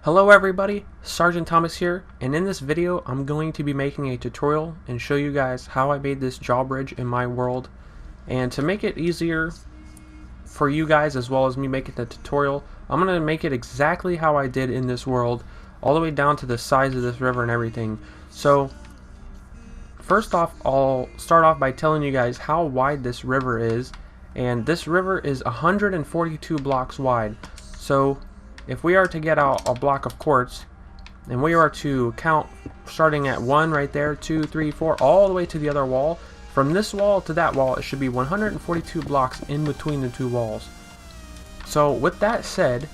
Hello everybody, Sergeant Thomas here, and in this video I'm going to be making a tutorial and show you guys how I made this drawbridge in my world. And to make it easier for you guys as well as me making the tutorial, I'm going to make it exactly how I did in this world, all the way down to the size of this river and everything. So first off, I'll start off by telling you guys how wide this river is, and this river is 142 blocks wide. So if we are to get out a block of quartz, and we are to count starting at 1 right there, 2, 3, 4, all the way to the other wall, from this wall to that wall, it should be 142 blocks in between the two walls. So with that said,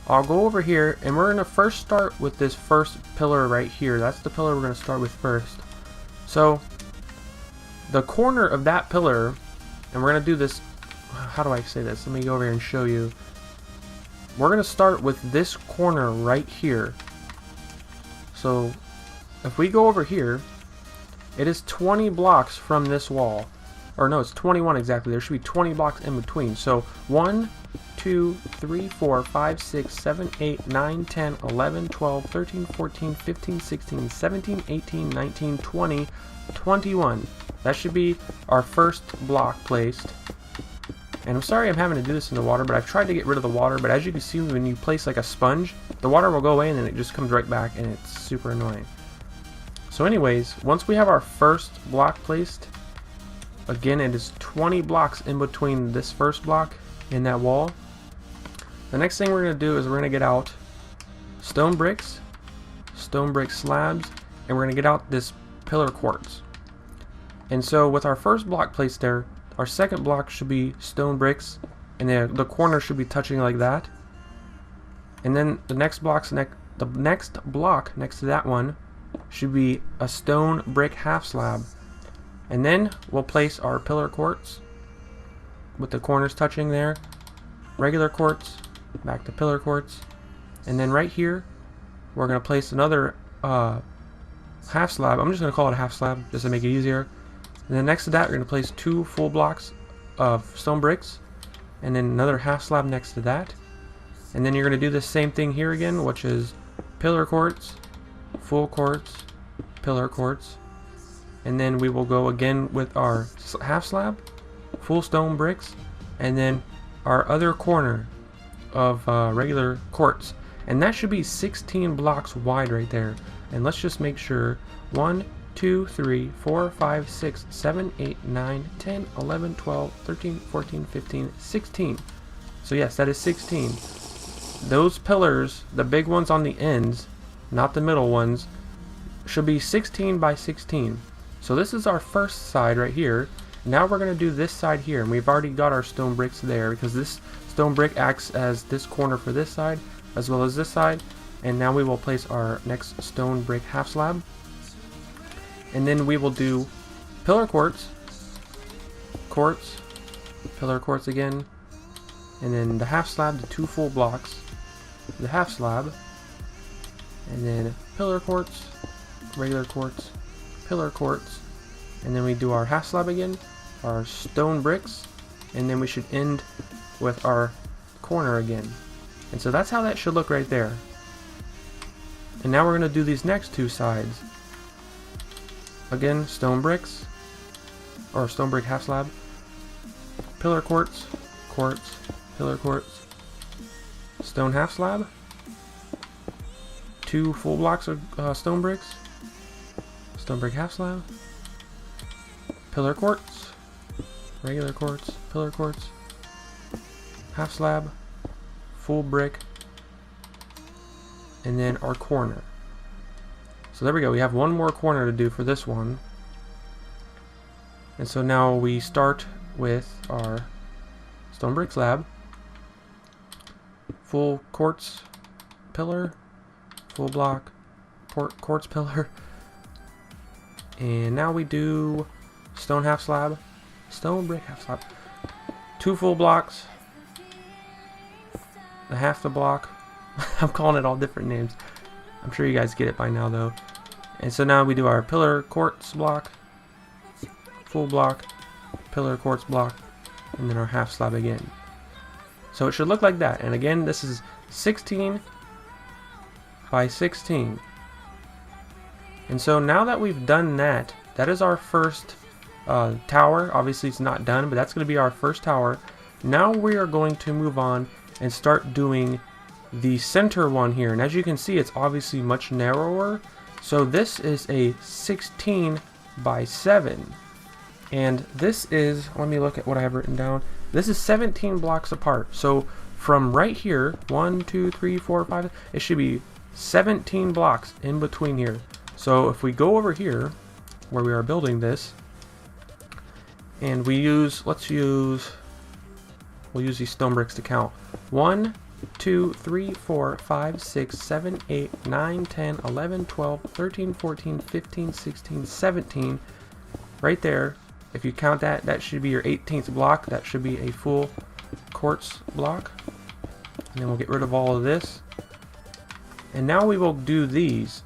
I'll go over here, and we're going to first start with this first pillar right here. That's the pillar we're going to start with first. So the corner of that pillar, and we're going to do this, how do I say this? Let me go over here and show you. We're going to start with this corner right here. So if we go over here, it is 20 blocks from this wall. Or no, it's 21 exactly. There should be 20 blocks in between. So 1, 2, 3, 4, 5, 6, 7, 8, 9, 10, 11, 12, 13, 14, 15, 16, 17, 18, 19, 20, 21. That should be our first block placed. And I'm sorry I'm having to do this in the water, but I've tried to get rid of the water, but as you can see, when you place like a sponge, the water will go away and then it just comes right back, and it's super annoying. So anyways, once we have our first block placed, again it is 20 blocks in between this first block and that wall. The next thing we're going to do is we're going to get out stone brick slabs, and we're going to get out this pillar quartz. And so with our first block placed there, our second block should be stone bricks, and the corner should be touching like that. And then the next block next to that one should be a stone brick half slab. And then we'll place our pillar quartz with the corners touching there, regular quartz, back to pillar quartz, and then right here we're going to place another half slab. I'm just going to call it a half slab just to make it easier. And then next to that, we're going to place 2 full blocks of stone bricks, and then another half slab next to that. And then you're going to do the same thing here again, which is pillar quartz, full quartz, pillar quartz. And then we will go again with our half slab, full stone bricks, and then our other corner of regular quartz. And that should be 16 blocks wide right there. And let's just make sure 1, 2, 3, 4, 5, 6, 7, 8, 9, 10, 11, 12, 13, 14, 15, 16. So yes, that is 16. Those pillars, the big ones on the ends, not the middle ones, should be 16 by 16. So this is our first side right here. Now we're going to do this side here, and we've already got our stone bricks there because this stone brick acts as this corner for this side as well as this side. And now we will place our next stone brick half slab. And then we will do pillar quartz, pillar quartz again, and then the half slab, the 2 full blocks, the half slab, and then pillar quartz, regular quartz, pillar quartz, and then we do our half slab again, our stone bricks, and then we should end with our corner again. And so that's how that should look right there. And now we're going to do these next 2 sides. Again, stone bricks, or stone brick half slab, pillar quartz, quartz, pillar quartz, stone half slab, 2 full blocks of stone bricks, stone brick half slab, pillar quartz, regular quartz, pillar quartz, half slab, full brick, and then our corner. So there we go, we have one more corner to do for this one. And so now we start with our stone brick slab, full quartz pillar, full block quartz pillar, and now we do stone half slab, stone brick half slab, 2 full blocks, the half the block. I'm calling it all different names. I'm sure you guys get it by now though. And so now we do our pillar quartz block, full block, pillar quartz block, and then our half slab again. So it should look like that. And again, this is 16 by 16. And so now that we've done that, that is our first tower. Obviously it's not done, but that's going to be our first tower. Now we are going to move on and start doing the center one here. And as you can see, it's obviously much narrower. So this is a 16 by 7. And this is, let me look at what I have written down. This is 17 blocks apart. So from right here, 1, 2, 3, 4, 5, it should be 17 blocks in between here. So if we go over here where we are building this, and we use, we'll use these stone bricks to count. 1, 2, 3, 4, 5, 6, 7, 8, 9, 10, 11, 12, 13, 14, 15, 16, 17. Right there. If you count that, that should be your 18th block. That should be a full quartz block. And then we'll get rid of all of this. And now we will do these.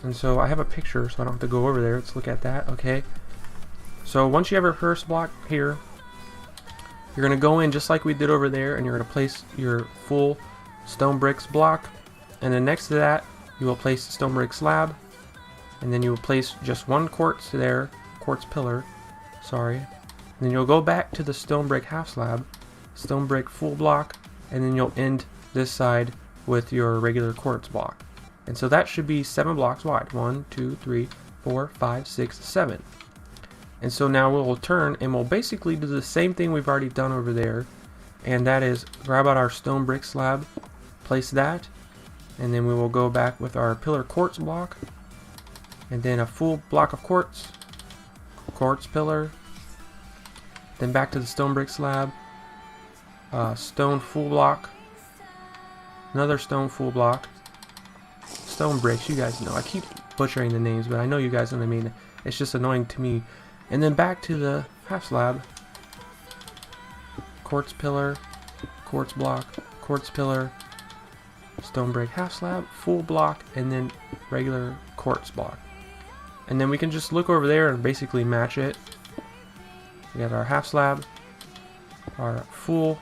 And so I have a picture, so I don't have to go over there. Let's look at that. Okay. So once you have your first block here, you're going to go in just like we did over there, and you're going to place your full stone bricks block. And then next to that, you will place the stone brick slab. And then you will place just one quartz there, quartz pillar. Sorry. And then you'll go back to the stone brick half slab, stone brick full block, and then you'll end this side with your regular quartz block. And so that should be 7 blocks wide. 1, 2, 3, 4, 5, 6, 7. And so now we'll turn and we'll basically do the same thing we've already done over there. And that is grab out our stone brick slab, place that, and then we will go back with our pillar quartz block, and then a full block of quartz, quartz pillar, then back to the stone brick slab, stone full block, another stone full block, stone bricks, you guys know, I keep butchering the names, but I know you guys know what I mean. It's just annoying to me. And then back to the half slab, quartz pillar, quartz block, quartz pillar, stone brick half slab, full block, and then regular quartz block. And then we can just look over there and basically match it. We got our half slab, our full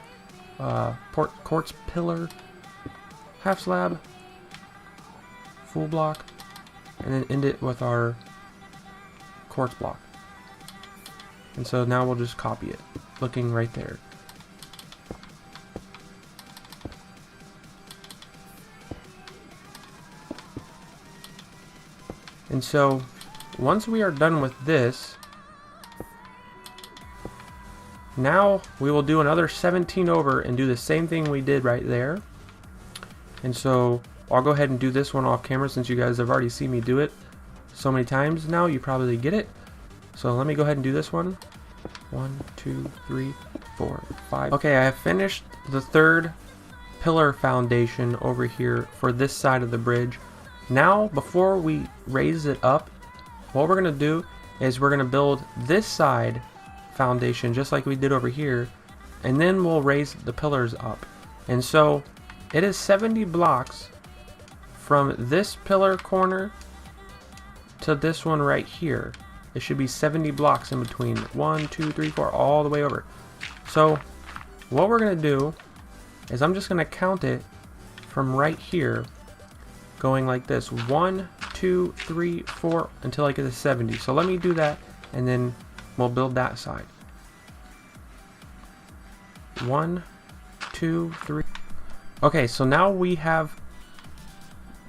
quartz pillar, half slab, full block, and then end it with our quartz block. And so now we'll just copy it, looking right there. And so once we are done with this, now we will do another 17 over and do the same thing we did right there. And so I'll go ahead and do this one off camera, since you guys have already seen me do it so many times now, you probably get it. So let me go ahead and do this one. 1, 2, 3, 4, 5. Okay, I have finished the third pillar foundation over here for this side of the bridge. Now, before we raise it up, what we're going to do is we're going to build this side foundation just like we did over here, and then we'll raise the pillars up. And so it is 70 blocks from this pillar corner to this one right here. It should be 70 blocks in between. 1, 2, 3, 4, all the way over. So what we're going to do is I'm just going to count it from right here, going like this. 1, 2, 3, 4, until I get to 70. So let me do that, and then we'll build that side. 1, 2, 3. Okay, so now we have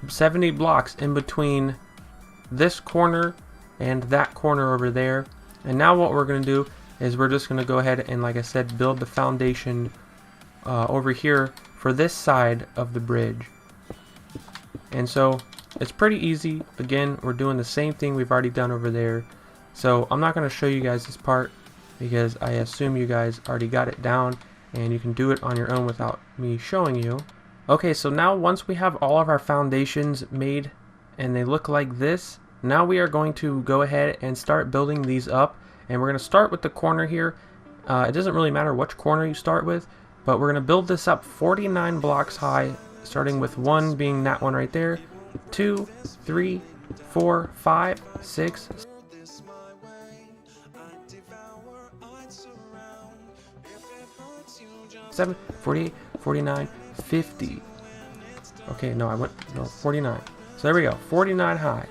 70 blocks in between this corner and that corner over there. And now what we're going to do is we're just going to go ahead and, like I said, build the foundation over here for this side of the bridge. And so it's pretty easy. Again, we're doing the same thing we've already done over there. So I'm not going to show you guys this part because I assume you guys already got it down and you can do it on your own without me showing you. Okay, so now once we have all of our foundations made and they look like this, now we are going to go ahead and start building these up. And we're going to start with the corner here. It doesn't really matter which corner you start with, but we're going to build this up 49 blocks high, starting with 1 being that one right there, 2, 3, 4, 5, 6, 7, 48, 49, 50. Okay, no, I went, no, 49. So there we go, 49 high.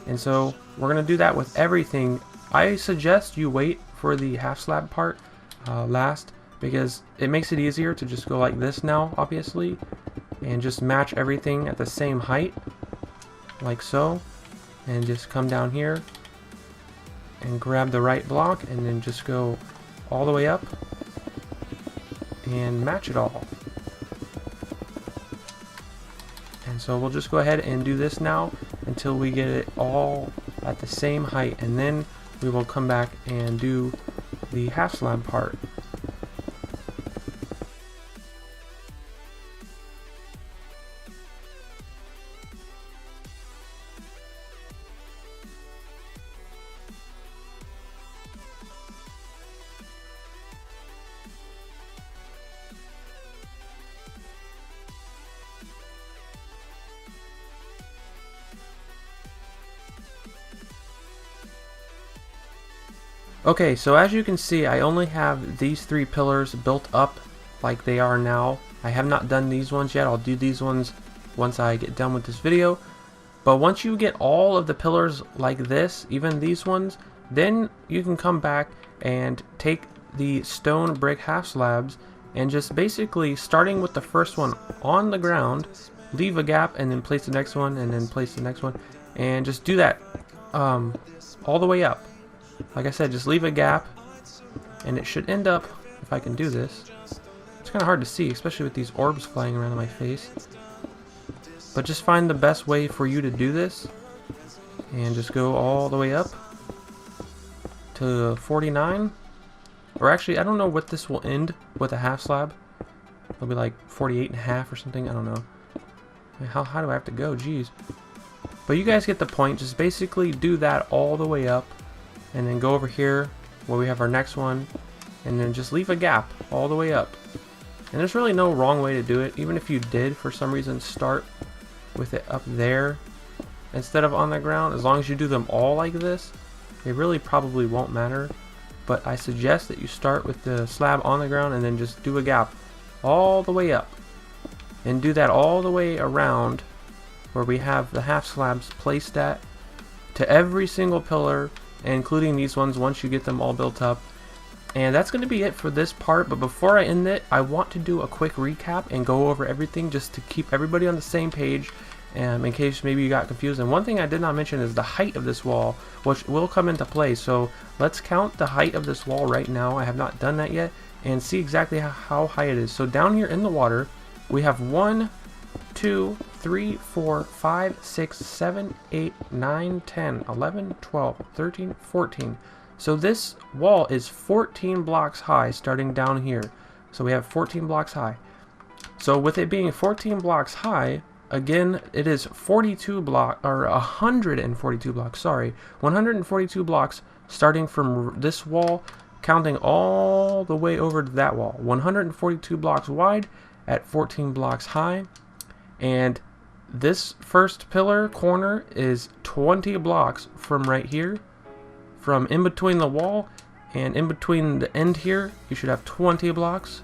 And so we're gonna do that with everything. I suggest you wait for the half slab part last, because it makes it easier to just go like this now, obviously, and just match everything at the same height, like so, and just come down here and grab the right block and then just go all the way up and match it all. And so we'll just go ahead and do this now until we get it all at the same height, and then we will come back and do the half slab part. Okay, so as you can see, I only have these 3 pillars built up like they are now. I have not done these ones yet. I'll do these ones once I get done with this video. But once you get all of the pillars like this, even these ones, then you can come back and take the stone brick half slabs and just basically, starting with the first one on the ground, leave a gap and then place the next one and then place the next one, and just do that all the way up. Like I said, just leave a gap, and it should end up, if I can do this, it's kind of hard to see, especially with these orbs flying around in my face, but just find the best way for you to do this, and just go all the way up to 49, or actually, I don't know what this will end with a half slab. It'll be like 48.5 or something, I don't know. How do I have to go? Jeez. But you guys get the point. Just basically do that all the way up, and then go over here where we have our next one, and then just leave a gap all the way up. And there's really no wrong way to do it. Even if you did for some reason start with it up there instead of on the ground, as long as you do them all like this, it really probably won't matter. But I suggest that you start with the slab on the ground and then just do a gap all the way up, and do that all the way around where we have the half slabs placed at, to every single pillar, including these ones, once you get them all built up. And that's going to be it for this part. But before I end it, I want to do a quick recap and go over everything just to keep everybody on the same page, in case maybe you got confused. And one thing I did not mention is the height of this wall, which will come into play. So let's count the height of this wall right now. I have not done that yet, and see exactly how high it is. So down here in the water, we have 1, 2, 3, 4, 5, 6, 7, 8, 9, 10, 11, 12, 13, 14. So this wall is 14 blocks high starting down here. So we have 14 blocks high. So with it being 14 blocks high, again, it is 142 blocks, sorry, 142 blocks starting from this wall, counting all the way over to that wall. 142 blocks wide at 14 blocks high. And this first pillar corner is 20 blocks from right here, from in between the wall and in between the end here. You should have 20 blocks,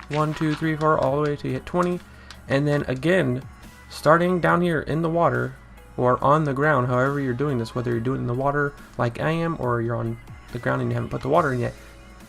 1, 2, 3, 4, all the way to hit 20. And then again, starting down here in the water or on the ground, however you're doing this, whether you're doing it in the water like I am, or you're on the ground and you haven't put the water in yet,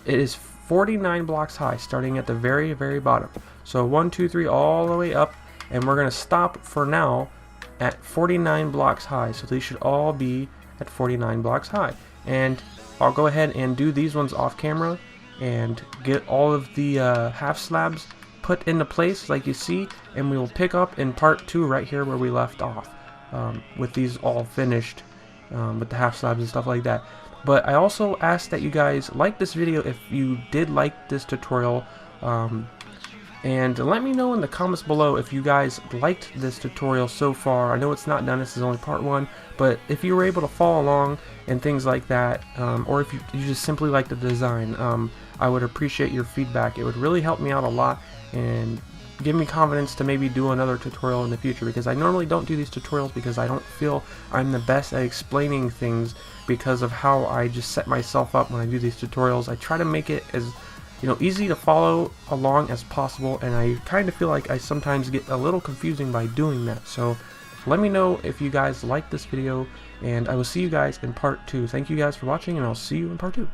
it is 49 blocks high starting at the very, very bottom. So 1, 2, 3, all the way up. And we're going to stop for now at 49 blocks high. So these should all be at 49 blocks high. And I'll go ahead and do these ones off camera and get all of the half slabs put into place like you see. And we will pick up in part 2 right here where we left off, with these all finished, with the half slabs and stuff like that. But I also ask that you guys like this video if you did like this tutorial. And let me know in the comments below if you guys liked this tutorial so far. I know it's not done, this is only part 1, but if you were able to follow along and things like that, or if you just simply like the design, I would appreciate your feedback. It would really help me out a lot and give me confidence to maybe do another tutorial in the future, because I normally don't do these tutorials because I don't feel I'm the best at explaining things because of how I just set myself up when I do these tutorials. I try to make it as easy to follow along as possible, and I kind of feel like I sometimes get a little confusing by doing that. So let me know if you guys like this video, and I will see you guys in part 2. Thank you guys for watching, and I'll see you in part 2.